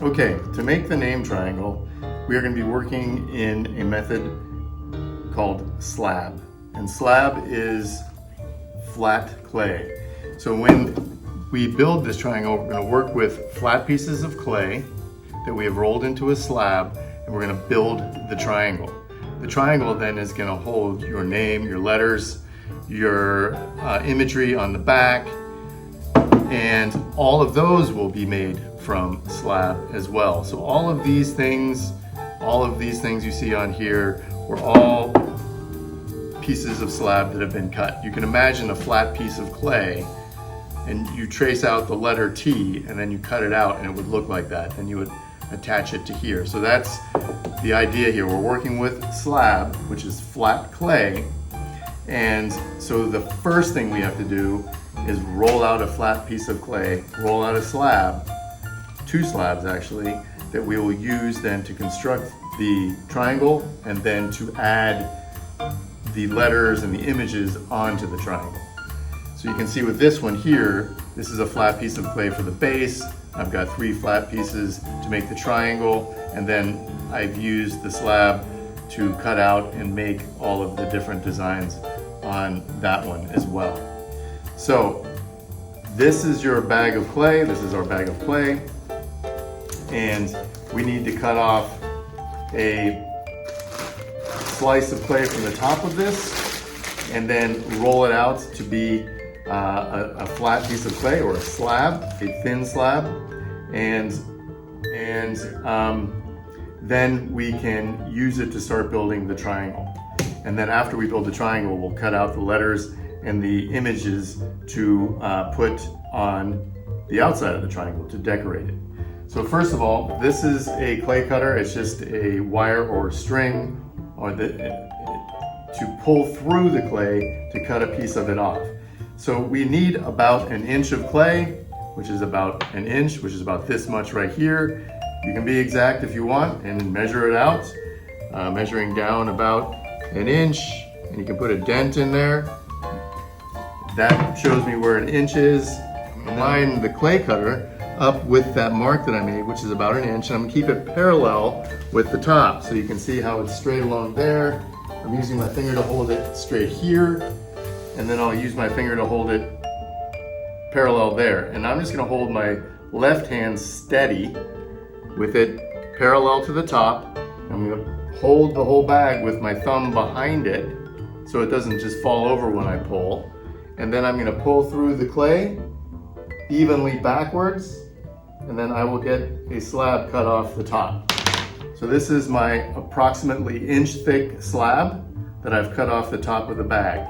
Okay, to make the name triangle, we are going to be working in a method called slab. And slab is flat clay. So when we build this triangle, we're going to work with flat pieces of clay that we have rolled into a slab, and we're going to build the triangle. The triangle then is going to hold your name, your letters, your imagery on the back, and all of those will be made from slab as well. So all of these things you see on here were all pieces of slab that have been cut. You can imagine a flat piece of clay, and you trace out the letter T, and then you cut it out and it would look like that, and you would attach it to here. So that's the idea here. We're working with slab, which is flat clay, and so the first thing we have to do is roll out a flat piece of clay, roll out a slab, two slabs actually, that we will use then to construct the triangle and then to add the letters and the images onto the triangle. So you can see with this one here, this is a flat piece of clay for the base. I've got 3 flat pieces to make the triangle, and then I've used the slab to cut out and make all of the different designs on that one as well. So this is your bag of clay, this is our bag of clay, and we need to cut off a slice of clay from the top of this and then roll it out to be a flat piece of clay, or a slab, a thin slab, and then we can use it to start building the triangle. And then after we build the triangle, we'll cut out the letters and the images to put on the outside of the triangle to decorate it. So first of all, this is a clay cutter. It's just a wire or string to pull through the clay to cut a piece of it off. So we need about 1 inch of clay, which is about 1 inch, which is about this much right here. You can be exact if you want and measure it out, measuring down about 1 inch, and you can put a dent in there. That shows me where 1 inch is. I'm gonna line the clay cutter up with that mark that I made, which is about 1 inch, and I'm gonna keep it parallel with the top. So you can see how it's straight along there. I'm using my finger to hold it straight here, and then I'll use my finger to hold it parallel there. And I'm just gonna hold my left hand steady with it parallel to the top. I'm gonna hold the whole bag with my thumb behind it so it doesn't just fall over when I pull. And then I'm gonna pull through the clay evenly backwards, and then I will get a slab cut off the top. So this is my approximately inch thick slab that I've cut off the top of the bag.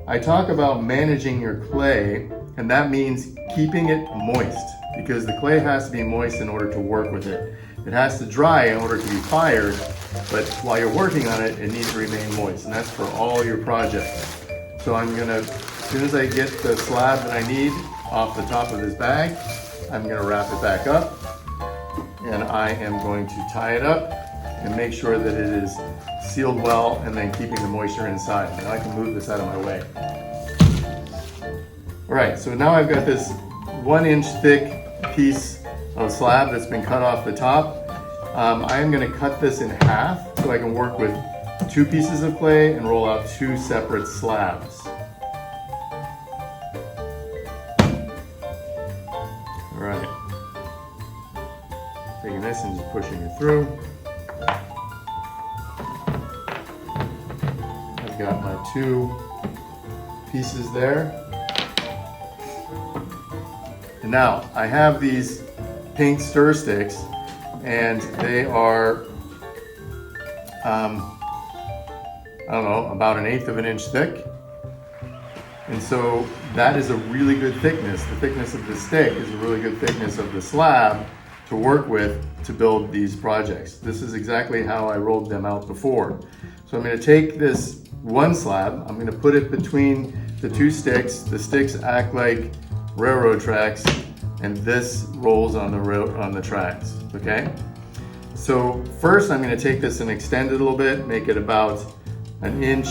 I talk about managing your clay, and that means keeping it moist, because the clay has to be moist in order to work with it. It has to dry in order to be fired, but while you're working on it, it needs to remain moist, and that's for all your projects. So I'm gonna, as soon as I get the slab that I need off the top of this bag, I'm gonna wrap it back up, and I am going to tie it up and make sure that it is sealed well and then keeping the moisture inside. Now I can move this out of my way. All right, so now I've got this 1 inch thick piece of slab that's been cut off the top. I am gonna cut this in half so I can work with 2 pieces of clay and roll out 2 separate slabs. All right, taking this and just pushing it through. I've got my 2 pieces there. And now I have these pink stir sticks, and they are, I don't know, about 1/8 of an inch thick. And so that is a really good thickness. The thickness of the stick is a really good thickness of the slab to work with to build these projects. This is exactly how I rolled them out before. So I'm going to take this one slab, I'm going to put it between the 2 sticks. The sticks act like railroad tracks, and this rolls on the tracks, okay? So first I'm going to take this and extend it a little bit, make it about 1 inch,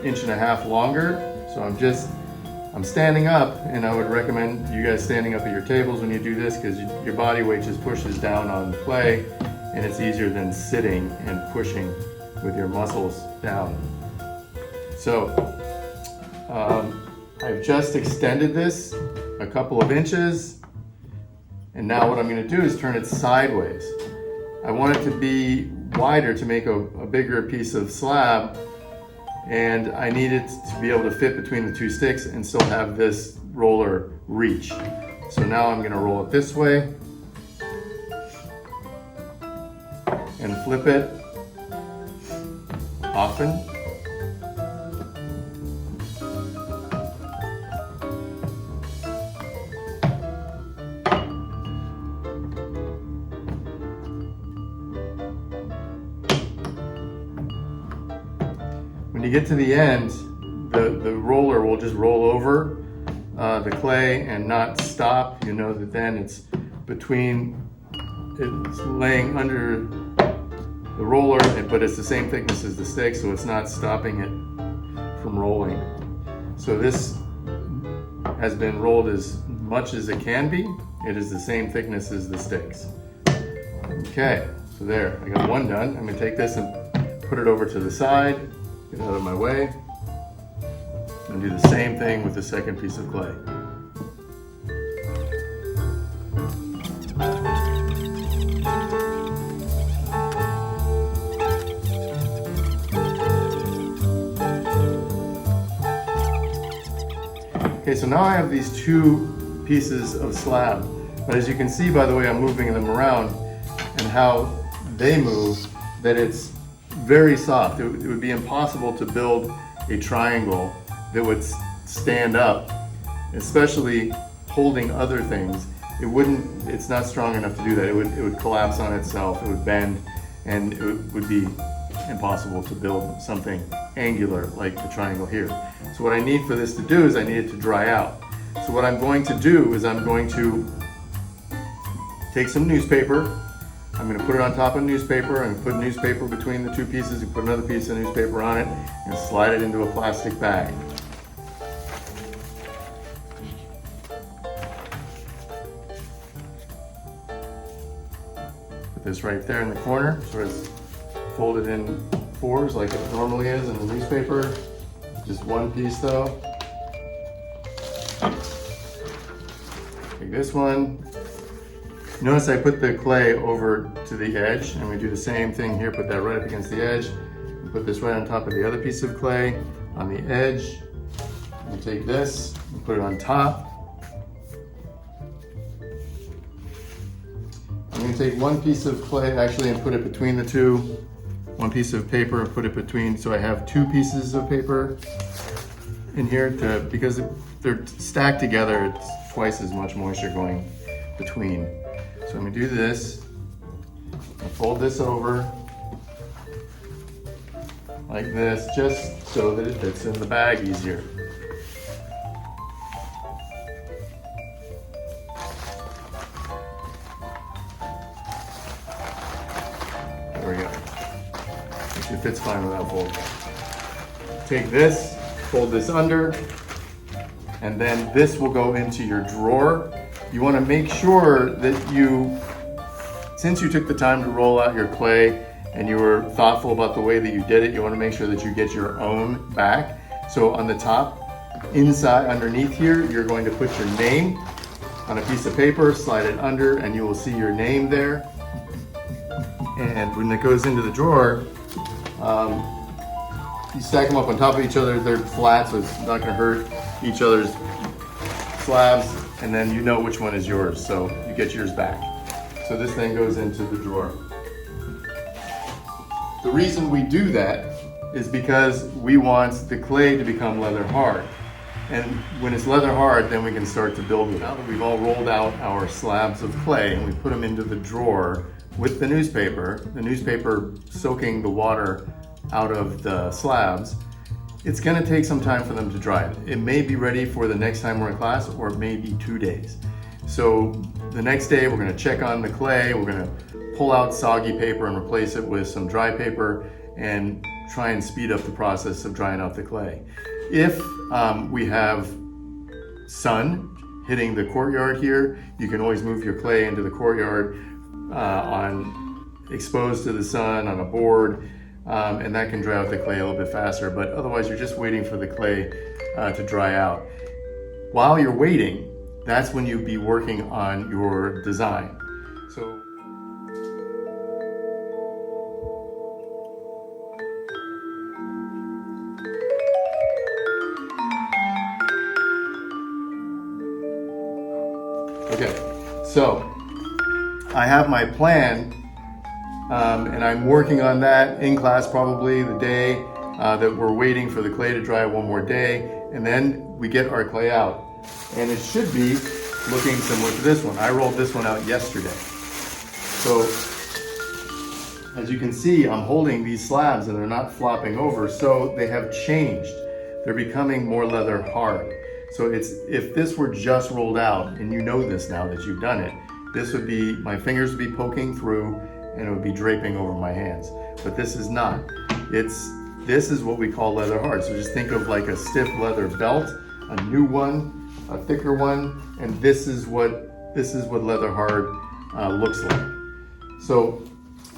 1.5 inches longer. So I'm just I'm standing up, and I would recommend you guys standing up at your tables when you do this, because your body weight just pushes down on the clay, and it's easier than sitting and pushing with your muscles down. So I've just extended this a couple of inches, and now what I'm going to do is turn it sideways. I want it to be wider to make a bigger piece of slab, and I need it to be able to fit between the two sticks and still have this roller reach. So now I'm going to roll it this way and flip it often. When you get to the end, the roller will just roll over the clay and not stop. You know that then it's laying under the roller, but it's the same thickness as the stick, so it's not stopping it from rolling. So this has been rolled as much as it can be. It is the same thickness as the sticks. Okay, so there, I got one done. I'm gonna take this and put it over to the side. Get out of my way, and do the same thing with the second piece of clay. Okay, so now I have these two pieces of slab, but as you can see by the way I'm moving them around and how they move, that it's very soft. It would be impossible to build a triangle that would stand up, especially holding other things. It's not strong enough to do that. It would collapse on itself, it would bend, and it would be impossible to build something angular like the triangle here. So what I need for this to do is I need it to dry out. So what I'm going to do is I'm going to take some newspaper. I'm going to put it on top of newspaper and put newspaper between the two pieces and put another piece of newspaper on it and slide it into a plastic bag. Put this right there in the corner so it's folded in fours like it normally is in the newspaper. Just one piece though. Take this one. Notice I put the clay over to the edge, and we do the same thing here. Put that right up against the edge. Put this right on top of the other piece of clay on the edge. And take this and put it on top. I'm going to take one piece of clay actually and put it between the two. One piece of paper and put it between, so I have two pieces of paper in here because they're stacked together, it's twice as much moisture going between. So I'm going to do this, I'll fold this over like this, just so that it fits in the bag easier. There we go. It fits fine without folding. Take this, fold this under, and then this will go into your drawer. You want to make sure that since you took the time to roll out your clay and you were thoughtful about the way that you did it, you want to make sure that you get your own back. So on the top, inside, underneath here, you're going to put your name on a piece of paper, slide it under, and you will see your name there. And when it goes into the drawer, you stack them up on top of each other. They're flat, so it's not going to hurt each other's slabs, and then you know which one is yours, so you get yours back. So this thing goes into the drawer. The reason we do that is because we want the clay to become leather hard. And when it's leather hard, then we can start to build it. Now that we've all rolled out our slabs of clay and we put them into the drawer with the newspaper soaking the water out of the slabs, it's going to take some time for them to dry. It may be ready for the next time we're in class, or it may be 2 days. So the next day we're going to check on the clay, we're going to pull out soggy paper and replace it with some dry paper and try and speed up the process of drying out the clay. If we have sun hitting the courtyard here. You can always move your clay into the courtyard exposed to the sun on a board, and that can dry out the clay a little bit faster, but otherwise you're just waiting for the clay to dry out. While you're waiting, that's when you'd be working on your design. So okay, so I have my plan, and I'm working on that in class probably the day that we're waiting for the clay to dry one more day, and then we get our clay out. And it should be looking similar to this one. I rolled this one out yesterday. So as you can see, I'm holding these slabs and they're not flopping over, so they have changed. They're becoming more leather hard. So if this were just rolled out, and you know this now that you've done it, this would be, my fingers would be poking through and it would be draping over my hands. But this is not. This is what we call leather hard. So just think of like a stiff leather belt, a new one, a thicker one, and this is what leather hard looks like. So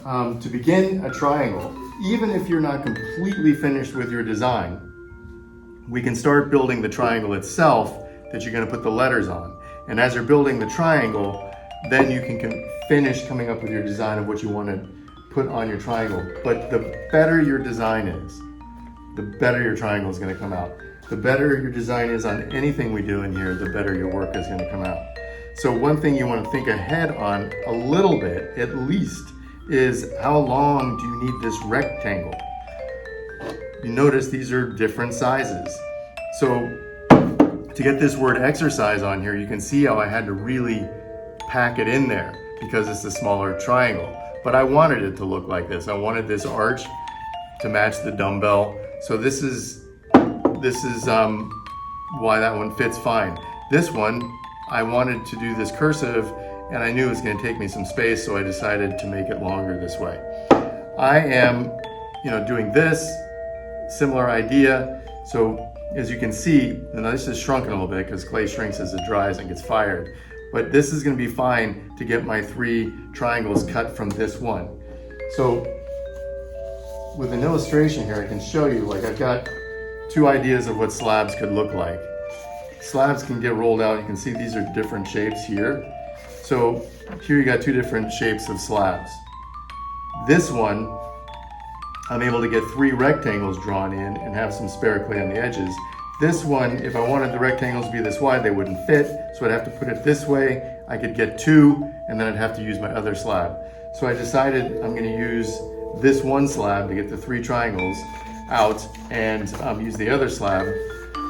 to begin a triangle, even if you're not completely finished with your design, we can start building the triangle itself that you're going to put the letters on. And as you're building the triangle, then you can finish coming up with your design of what you want to put on your triangle. But the better your design is, the better your triangle is going to come out. The better your design is on anything we do in here, the better your work is going to come out. So one thing you want to think ahead on a little bit, at least, is how long do you need this rectangle? You notice these are different sizes. So to get this word exercise on here, you can see how I had to really pack it in there because it's a smaller triangle. But I wanted it to look like this. I wanted this arch to match the dumbbell. So this is why that one fits fine. This one, I wanted to do this cursive and I knew it was going to take me some space, so I decided to make it longer this way. I am, doing this, similar idea. So as you can see, and this is shrunken a little bit because clay shrinks as it dries and gets fired. But this is going to be fine to get my 3 triangles cut from this one. So with an illustration here, I can show you, like I've got 2 ideas of what slabs could look like. Slabs can get rolled out. You can see these are different shapes here. So here you got 2 different shapes of slabs. This one, I'm able to get 3 rectangles drawn in and have some spare clay on the edges. This one, if I wanted the rectangles to be this wide, they wouldn't fit, so I'd have to put it this way. I could get 2, and then I'd have to use my other slab. So I decided I'm going to use this one slab to get the 3 triangles out and use the other slab.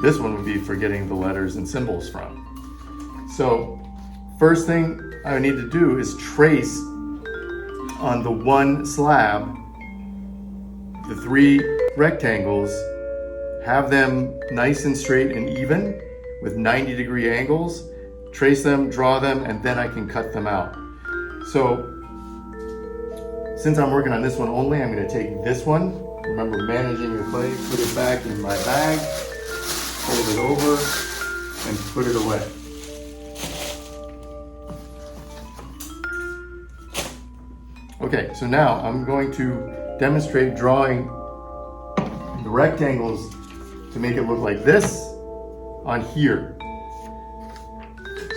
This one would be for getting the letters and symbols from. So first thing I need to do is trace on the one slab the 3 rectangles, have them nice and straight and even with 90-degree angles, trace them, draw them, and then I can cut them out. So since I'm working on this one only, I'm going to take this one. Remember, managing your clay, put it back in my bag, fold it over, and put it away. Okay, so now I'm going to demonstrate drawing the rectangles to make it look like this on here.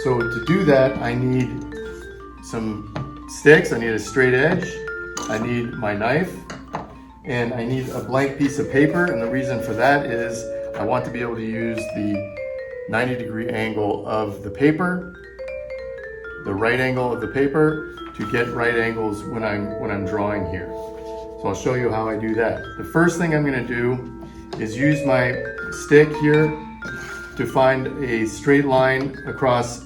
So to do that, I need some sticks, I need a straight edge, I need my knife, and I need a blank piece of paper. And the reason for that is I want to be able to use the 90-degree angle of the paper, the right angle of the paper, to get right angles when I'm drawing here. So I'll show you how I do that. The first thing I'm going to do is use my stick here to find a straight line across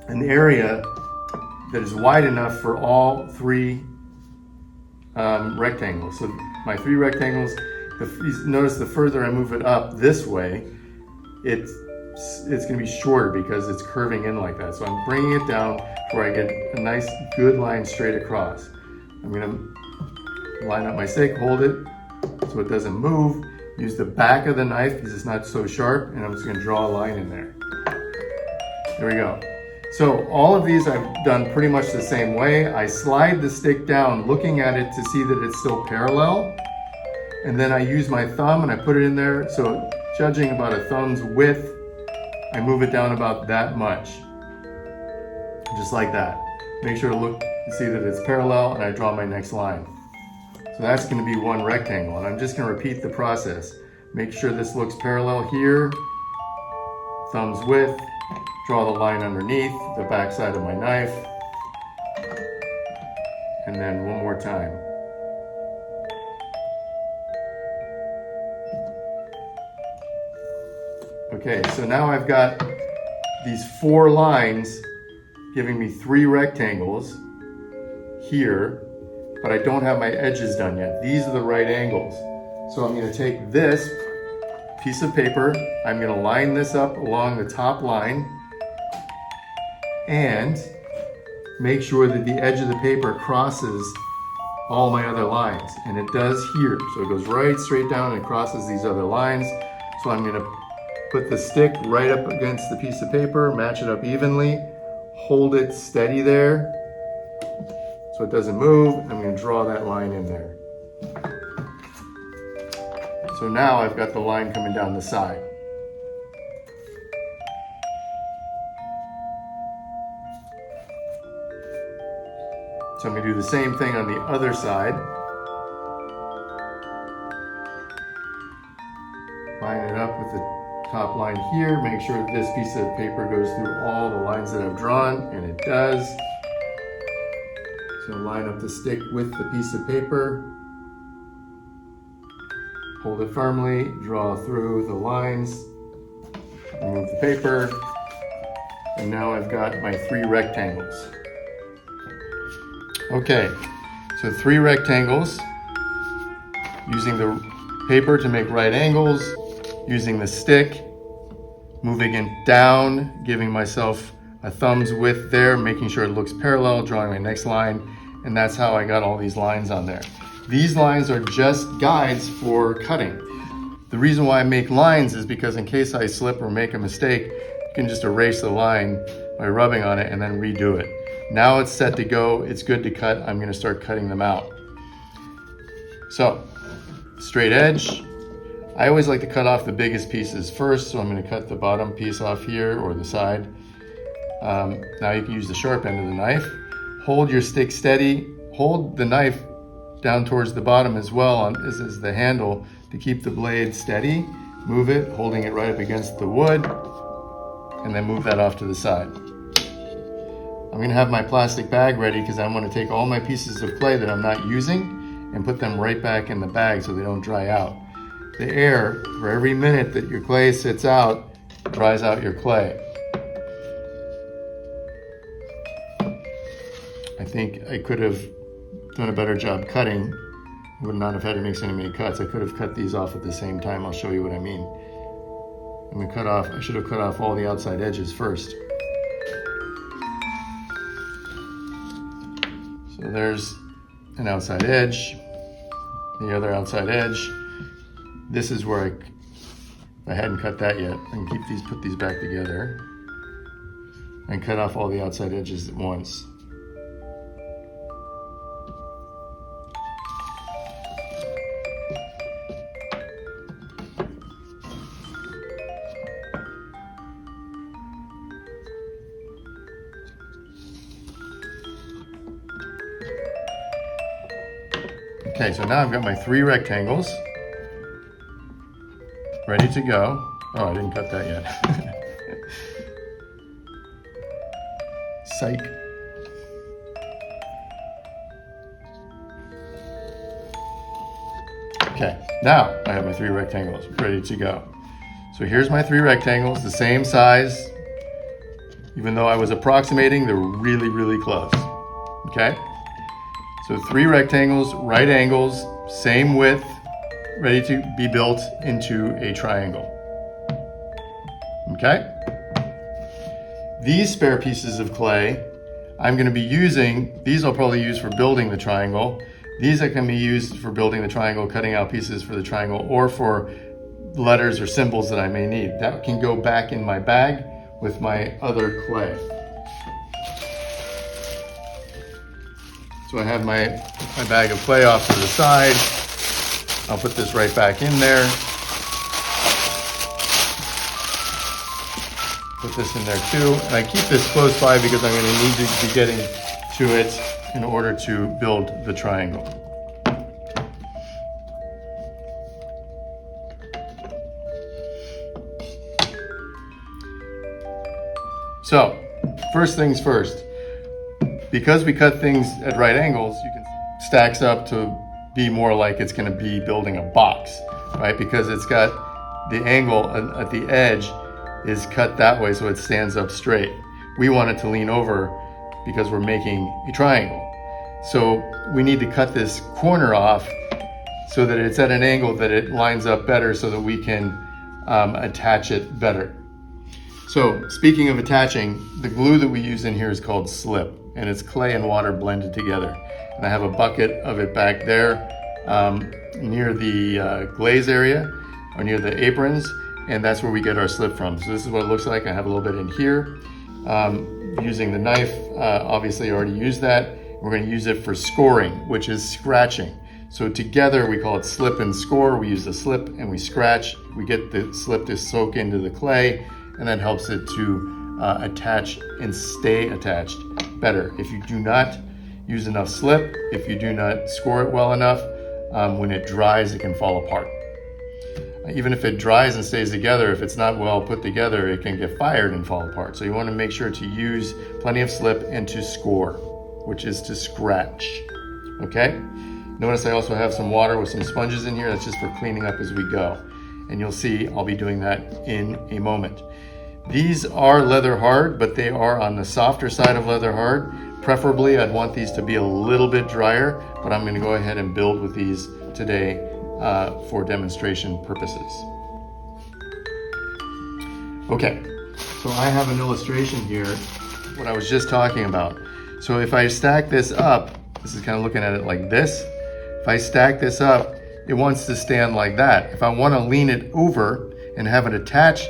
an area that is wide enough for all 3 rectangles. So my 3 rectangles, notice the further I move it up this way, it's going to be shorter because it's curving in like that. So I'm bringing it down where I get a nice good line straight across. I'm going to line up my stick, hold it so it doesn't move, use the back of the knife because it's not so sharp, and I'm just going to draw a line in there. There we go. So all of these I've done pretty much the same way. I slide the stick down looking at it to see that it's still parallel. And then I use my thumb and I put it in there. So judging about a thumb's width, I move it down about that much. Just like that. Make sure to look to see that it's parallel, and I draw my next line. So that's going to be one rectangle, and I'm just going to repeat the process. Make sure this looks parallel here, thumb's width, draw the line underneath the back side of my knife, and then one more time. Okay, so now I've got these 4 lines giving me 3 rectangles here, but I don't have my edges done yet. These are the right angles. So I'm going to take this piece of paper, I'm going to line this up along the top line and make sure that the edge of the paper crosses all my other lines. And it does here. So it goes right straight down and it crosses these other lines. So I'm going to put the stick right up against the piece of paper, match it up evenly, hold it steady there so it doesn't move. I'm going to draw that line in there. So now I've got the line coming down the side. So I'm going to do the same thing on the other side. Line it up with the top line here. Make sure that this piece of paper goes through all the lines that I've drawn, and it does. So line up the stick with the piece of paper. Hold it firmly, draw through the lines, remove the paper, and now I've got my 3 rectangles. Okay, so 3 rectangles, using the paper to make right angles, using the stick, moving it down, giving myself a thumb's width there, making sure it looks parallel, drawing my next line, and that's how I got all these lines on there. These lines are just guides for cutting. The reason why I make lines is because in case I slip or make a mistake, you can just erase the line by rubbing on it and then redo it. Now it's set to go, it's good to cut, I'm gonna start cutting them out. So, straight edge. I always like to cut off the biggest pieces first, so I'm gonna cut the bottom piece off here, or the side. Now you can use the sharp end of the knife. Hold your stick steady, hold the knife down towards the bottom as well. This is the handle to keep the blade steady. Move it, holding it right up against the wood, and then move that off to the side. I'm gonna have my plastic bag ready because I want to take all my pieces of clay that I'm not using and put them right back in the bag so they don't dry out. The air, for every minute that your clay sits out, dries out your clay. I think I could have done a better job cutting. Would not have had to make so many cuts. I could have cut these off at the same time. I'll show you what I mean. I'm gonna cut off, I should have cut off all the outside edges first. So there's an outside edge, the other outside edge. This is where I hadn't cut that yet. I can keep these, put these back together and cut off all the outside edges at once. Okay, so now I've got my 3 rectangles ready to go. Oh, I didn't cut that yet. Psych. Okay, now I have my 3 rectangles ready to go. So here's my 3 rectangles, the same size. Even though I was approximating, they're really, really close. Okay? So 3 rectangles, right angles, same width, ready to be built into a triangle. Okay? These spare pieces of clay, I'm going to be using, these I'll probably use for building the triangle. These are going to be used for building the triangle, cutting out pieces for the triangle, or for letters or symbols that I may need. That can go back in my bag with my other clay. So I have my bag of clay off to the side. I'll put this right back in there. Put this in there too. And I keep this close by because I'm going to need to be getting to it in order to build the triangle. So, first things first. Because we cut things at right angles, you can stacks up to be more like it's going to be building a box, right? Because it's got the angle at the edge is cut that way so it stands up straight. We want it to lean over because we're making a triangle. So we need to cut this corner off so that it's at an angle that it lines up better so that we can attach it better. So speaking of attaching, the glue that we use in here is called slip, and it's clay and water blended together. And I have a bucket of it back there near the glaze area or near the aprons, and that's where we get our slip from. So this is what it looks like. I have a little bit in here. Using the knife, obviously I already used that. We're going to use it for scoring, which is scratching. So together we call it slip and score. We use the slip and we scratch. We get the slip to soak into the clay, and that helps it to attach and stay attached better. If you do not use enough slip, if you do not score it well enough, when it dries, it can fall apart. Even if it dries and stays together, if it's not well put together, it can get fired and fall apart. So you want to make sure to use plenty of slip and to score, which is to scratch. Okay? Notice I also have some water with some sponges in here. That's just for cleaning up as we go. And you'll see I'll be doing that in a moment. These are leather hard, but they are on the softer side of leather hard. Preferably, I'd want these to be a little bit drier, but I'm going to go ahead and build with these today for demonstration purposes. Okay, so I have an illustration here, what I was just talking about. So if I stack this up, this is kind of looking at it like this. If I stack this up, it wants to stand like that. If I want to lean it over and have it attach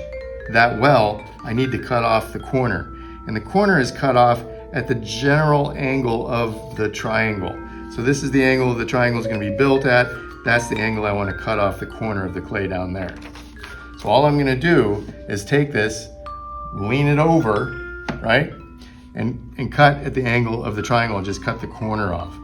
that well, I need to cut off the corner. And the corner is cut off at the general angle of the triangle. So this is the angle the triangle is going to be built at. That's the angle I want to cut off the corner of the clay down there. So all I'm going to do is take this, lean it over, right? And cut at the angle of the triangle and just cut the corner off.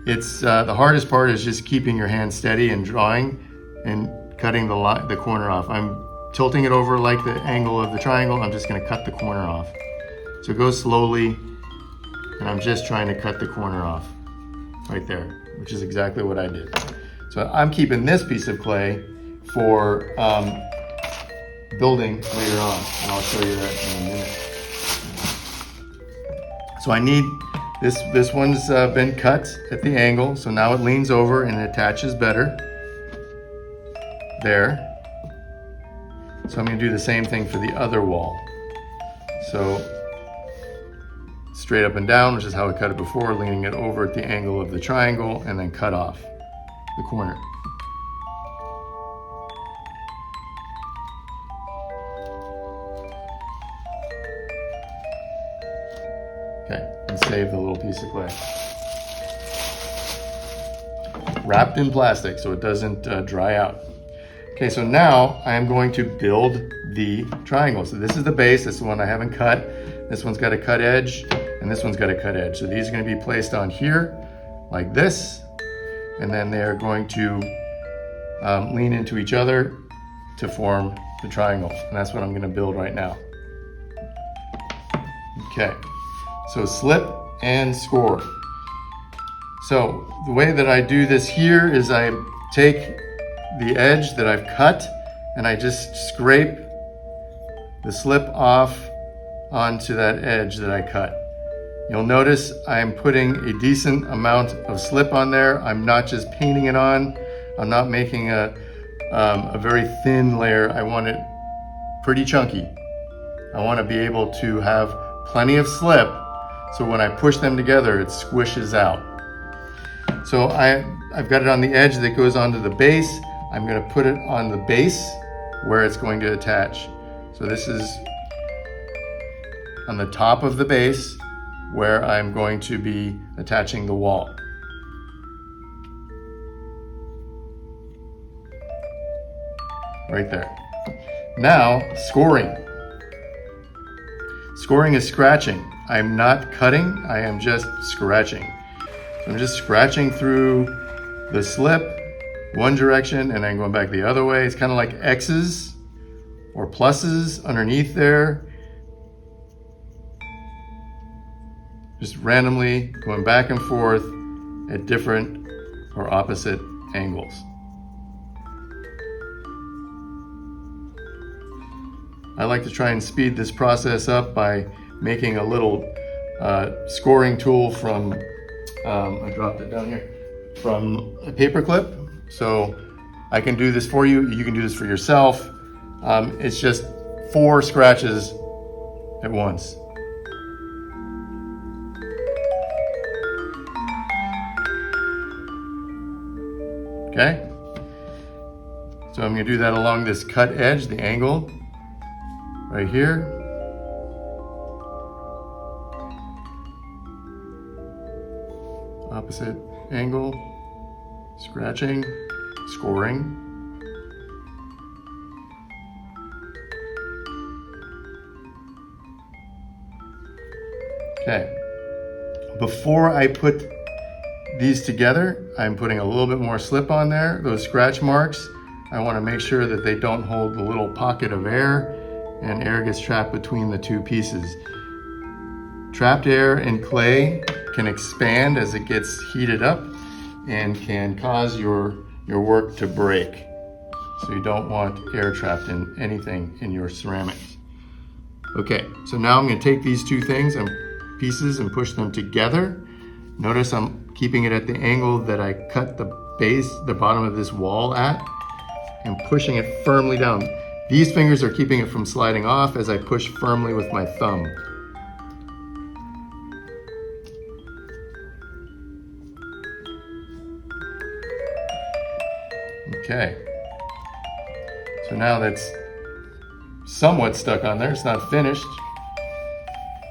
It's the hardest part is just keeping your hand steady and drawing and cutting the corner off. I'm tilting it over like the angle of the triangle. I'm just going to cut the corner off. So go slowly, and I'm just trying to cut the corner off right there, which is exactly what I did. So I'm keeping this piece of clay for building later on, and I'll show you that in a minute. So I need, this one's been cut at the angle, so now it leans over and it attaches better. There. So I'm going to do the same thing for the other wall. So straight up and down, which is how I cut it before, leaning it over at the angle of the triangle, and then cut off the corner. Okay, and save the little piece of clay. Wrapped in plastic so it doesn't dry out. Okay, so now I am going to build the triangle. So this is the base, this is the one I haven't cut. This one's got a cut edge, and this one's got a cut edge. So these are going to be placed on here, like this, and then they're going to lean into each other to form the triangle. And that's what I'm going to build right now. Okay, so slip and score. So the way that I do this here is I take the edge that I've cut and I just scrape the slip off onto that edge that I cut. You'll notice I'm putting a decent amount of slip on there. I'm not just painting it on. I'm not making a very thin layer. I want it pretty chunky. I want to be able to have plenty of slip so when I push them together, it squishes out. So I've got it on the edge that goes onto the base. I'm going to put it on the base where it's going to attach. So this is on the top of the base where I'm going to be attaching the wall. Right there. Now, scoring. Scoring is scratching. I'm not cutting, I am just scratching. So I'm just scratching through the slip one direction and then going back the other way. It's kind of like X's or pluses underneath there. Just randomly going back and forth at different or opposite angles. I like to try and speed this process up by making a little scoring tool from, I dropped it down here, from a paper clip. So I can do this for you. You can do this for yourself. It's just 4 scratches at once. Okay? So I'm gonna do that along this cut edge, the angle, right here. Opposite angle, scratching, scoring. Okay, before I put these together, I'm putting a little bit more slip on there. Those scratch marks, I want to make sure that they don't hold the little pocket of air and air gets trapped between the two pieces. Trapped air in clay can expand as it gets heated up and can cause your work to break. So you don't want air trapped in anything in your ceramics. Okay, so now I'm going to take these two things and pieces and push them together. Notice I'm keeping it at the angle that I cut the base, the bottom of this wall at, and pushing it firmly down. These fingers are keeping it from sliding off as I push firmly with my thumb. Okay, so now that's somewhat stuck on there. It's not finished.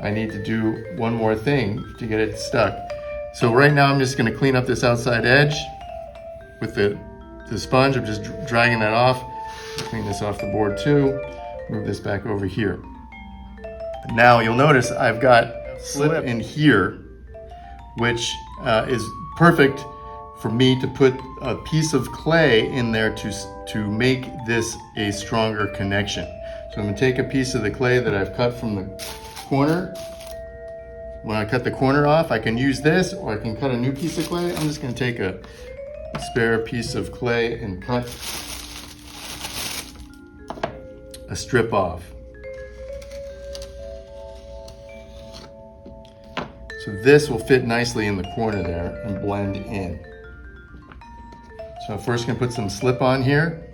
I need to do one more thing to get it stuck. So right now I'm just going to clean up this outside edge with the sponge. I'm just dragging that off. Clean this off the board too. Move this back over here. Now you'll notice I've got slip in here, which is perfect for me to put a piece of clay in there to make this a stronger connection. So I'm going to take a piece of the clay that I've cut from the corner. When I cut the corner off, I can use this, or I can cut a new piece of clay. I'm just going to take a spare piece of clay and cut a strip off. So this will fit nicely in the corner there and blend in. So I'm first going to put some slip on here.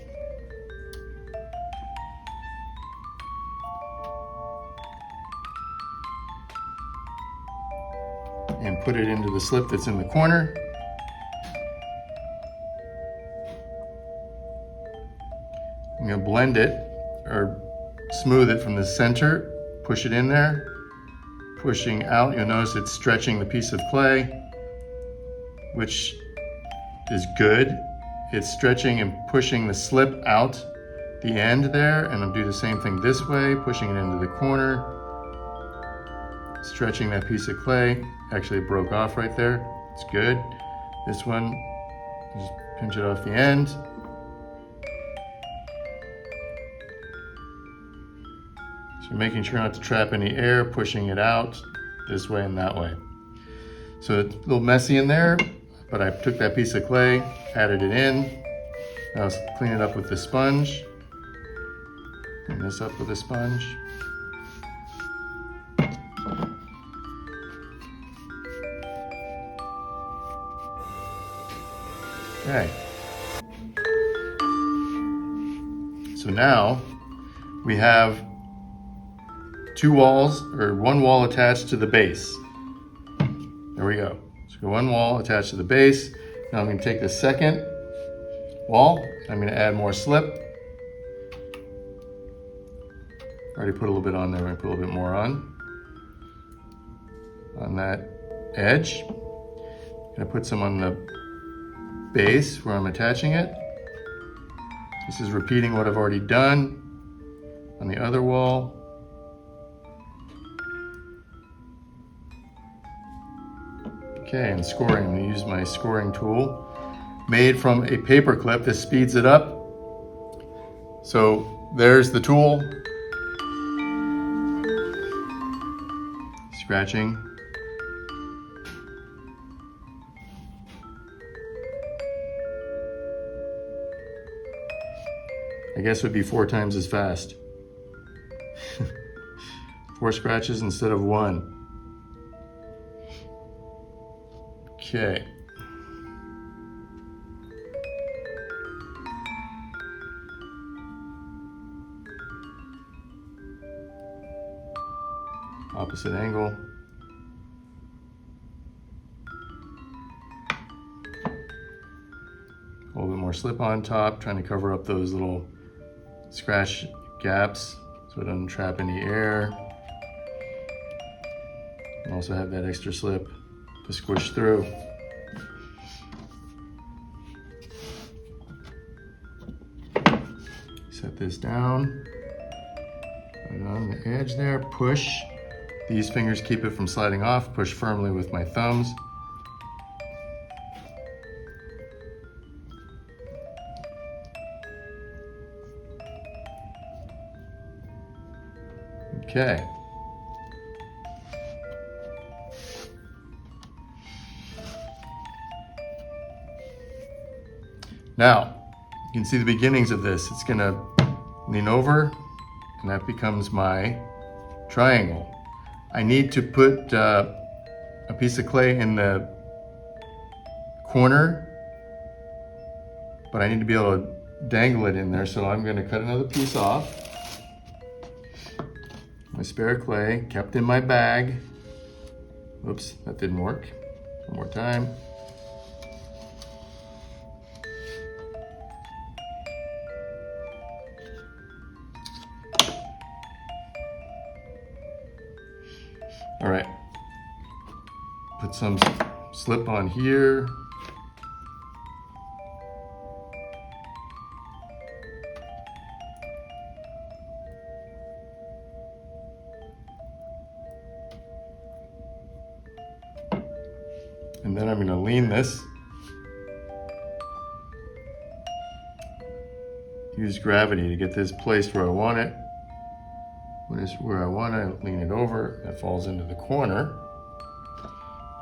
And put it into the slip that's in the corner. I'm going to blend it or smooth it from the center, push it in there, pushing out. You'll notice it's stretching the piece of clay, which is good. It's stretching and pushing the slip out the end there, and I'll do the same thing this way, pushing it into the corner, stretching that piece of clay. Actually, it broke off right there. It's good. This one, just pinch it off the end. So making sure not to trap any air, pushing it out this way and that way. So it's a little messy in there, but I took that piece of clay, added it in. Now let's clean it up with the sponge. Clean this up with a sponge. Okay. So now we have two walls, or one wall attached to the base. There we go. So one wall attached to the base. Now I'm going to take the second wall. I'm going to add more slip. Already put a little bit on there. I'm going to put a little bit more on. on that edge. Gonna put some on the base where I'm attaching it. This is repeating what I've already done on the other wall. Okay, and scoring. I'm gonna use my scoring tool made from a paper clip. This speeds it up. So there's the tool. Scratching. I guess it would be 4 times as fast. 4 scratches instead of 1. Okay. Opposite angle. A little bit more slip on top, trying to cover up those little scratch gaps so it doesn't trap any air. And also have that extra slip to squish through. Set this down, put it on the edge there, push. These fingers keep it from sliding off, push firmly with my thumbs. Okay. Now, you can see the beginnings of this. It's gonna lean over, and that becomes my triangle. I need to put a piece of clay in the corner, but I need to be able to dangle it in there, so I'm gonna cut another piece off. My spare clay, kept in my bag. Oops, that didn't work. One more time. All right, put some slip on here. And then I'm gonna lean this. Use gravity to get this placed where I want it. When it's where I want to, lean it over, it falls into the corner.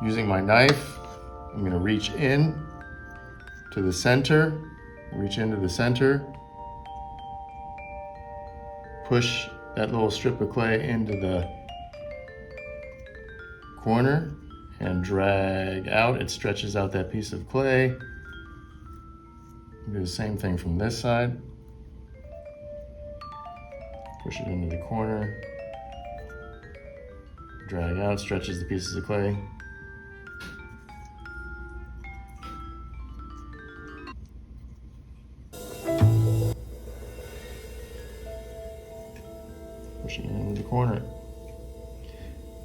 Using my knife, I'm going to reach in to the center, reach into the center, push that little strip of clay into the corner and drag out. It stretches out that piece of clay. Do the same thing from this side. Push it into the corner, drag out, stretches the pieces of clay. Pushing it into the corner,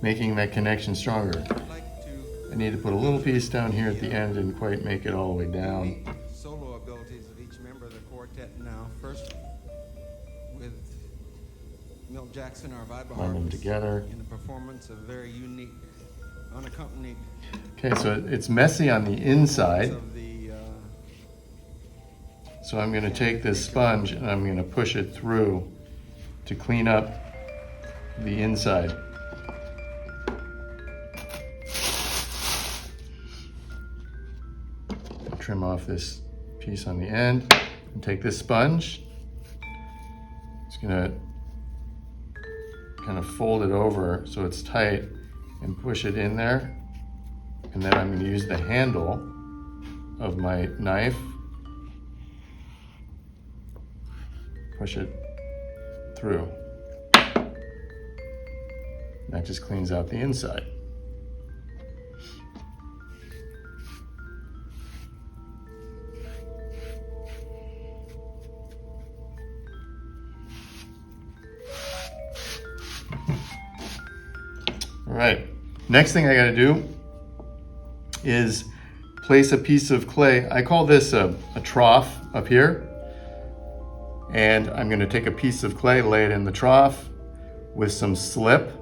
making that connection stronger. I need to put a little piece down here at the end, didn't quite make it all the way down. Solo abilities of each member of the quartet now. First, with Milt Jackson, our vibraphonist, Line them together. in the performance of very unique, unaccompanied. Okay, so it's messy on the inside. Of the, So I'm going to take this sponge and I'm going to push it through to clean up the inside. Trim off this piece on the end and take this sponge. It's going to kind of fold it over so it's tight and push it in there. And then I'm going to use the handle of my knife, push it through. That just cleans out the inside. All right, Next thing I gotta do is place a piece of clay. I call this a trough up here. And I'm gonna take a piece of clay, lay it in the trough with some slip,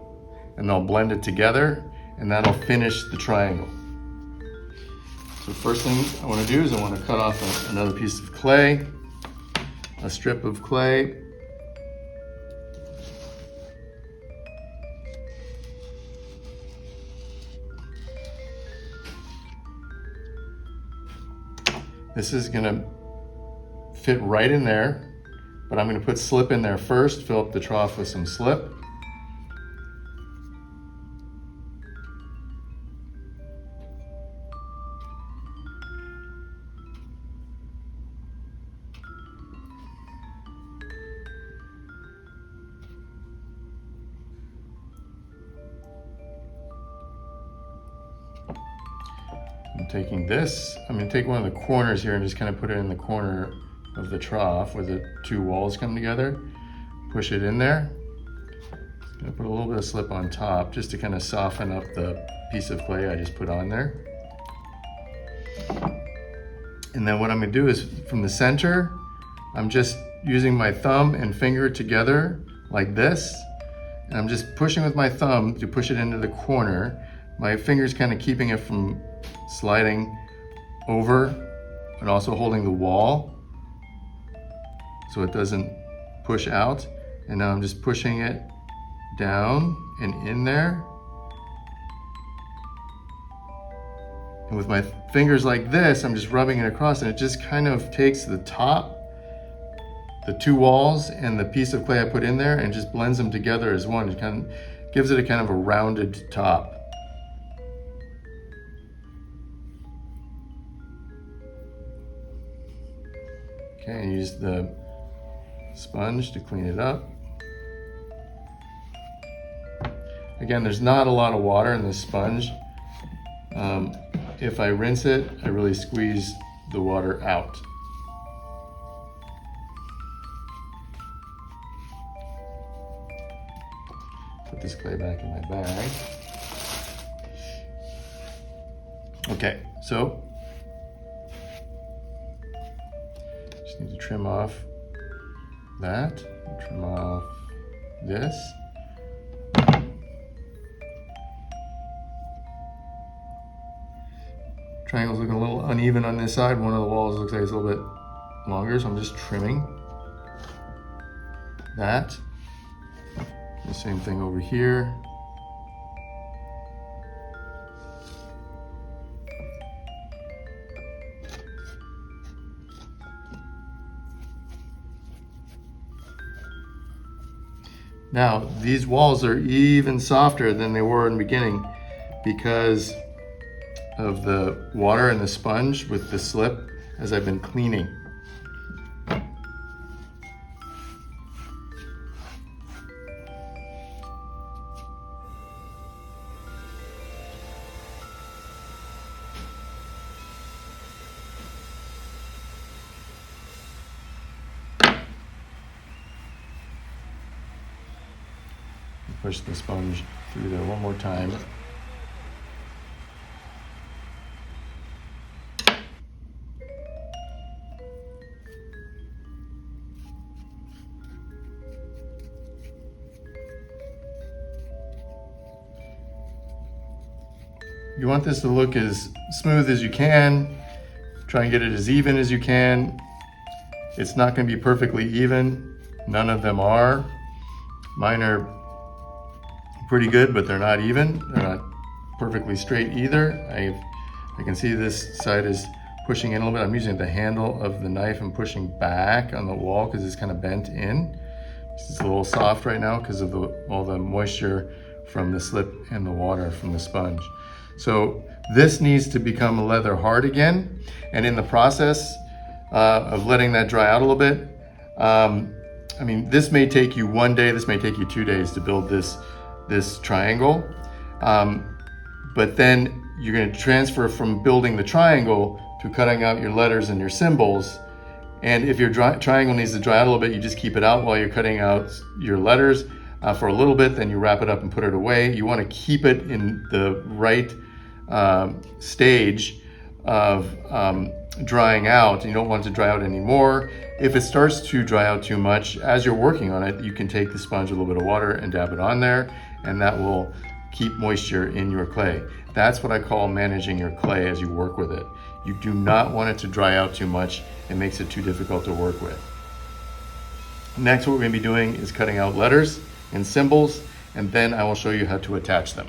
and I'll blend it together, and that'll finish the triangle. So first thing I wanna do is I wanna cut off another piece of clay, a strip of clay. This is gonna fit right in there, but I'm gonna put slip in there first, fill up the trough with some slip. I'm taking this, I'm gonna take one of the corners here and just kind of put it in the corner of the trough where the two walls come together. Push it in there. I'm gonna put a little bit of slip on top just to kind of soften up the piece of clay I just put on there. And then what I'm gonna do is from the center, I'm just using my thumb and finger together like this. And I'm just pushing with my thumb to push it into the corner. My finger's kind of keeping it from sliding over and also holding the wall so it doesn't push out. And now I'm just pushing it down and in there. And with my fingers like this, I'm just rubbing it across, and it just kind of takes the top, the two walls and the piece of clay I put in there, and just blends them together as one. It kind of gives it a kind of a rounded top. Okay, and use the sponge to clean it up. Again, there's not a lot of water in this sponge. If I rinse it, I really squeeze the water out. Put this clay back in my bag. Okay, so just need to trim off that, trim off this. Triangle's looking a little uneven on this side. One of the walls looks like it's a little bit longer, so I'm just trimming that. The same thing over here. Now, these walls are even softer than they were in the beginning because of the water and the sponge with the slip as I've been cleaning. Push the sponge through there one more time. You want this to look as smooth as you can. Try and get it as even as you can. It's not going to be perfectly even. None of them are. Mine are pretty good, but they're not even. They're not perfectly straight either. I can see this side is pushing in a little bit. I'm using the handle of the knife and pushing back on the wall because it's kind of bent in. It's a little soft right now because of all the moisture from the slip and the water from the sponge. So this needs to become leather hard again. And in the process of letting that dry out a little bit, I mean, this may take you 1 day, this may take you 2 days to build this triangle. But then you're going to transfer from building the triangle to cutting out your letters and your symbols. And if your triangle needs to dry out a little bit, you just keep it out while you're cutting out your letters. for a little bit, then you wrap it up and put it away. You want to keep it in the right stage of drying out. You don't want it to dry out anymore. If it starts to dry out too much, as you're working on it, you can take the sponge, a little bit of water, and dab it on there, and that will keep moisture in your clay. That's what I call managing your clay as you work with it. You do not want it to dry out too much. It makes it too difficult to work with. Next, what we're going to be doing is cutting out letters and symbols, and then I will show you how to attach them.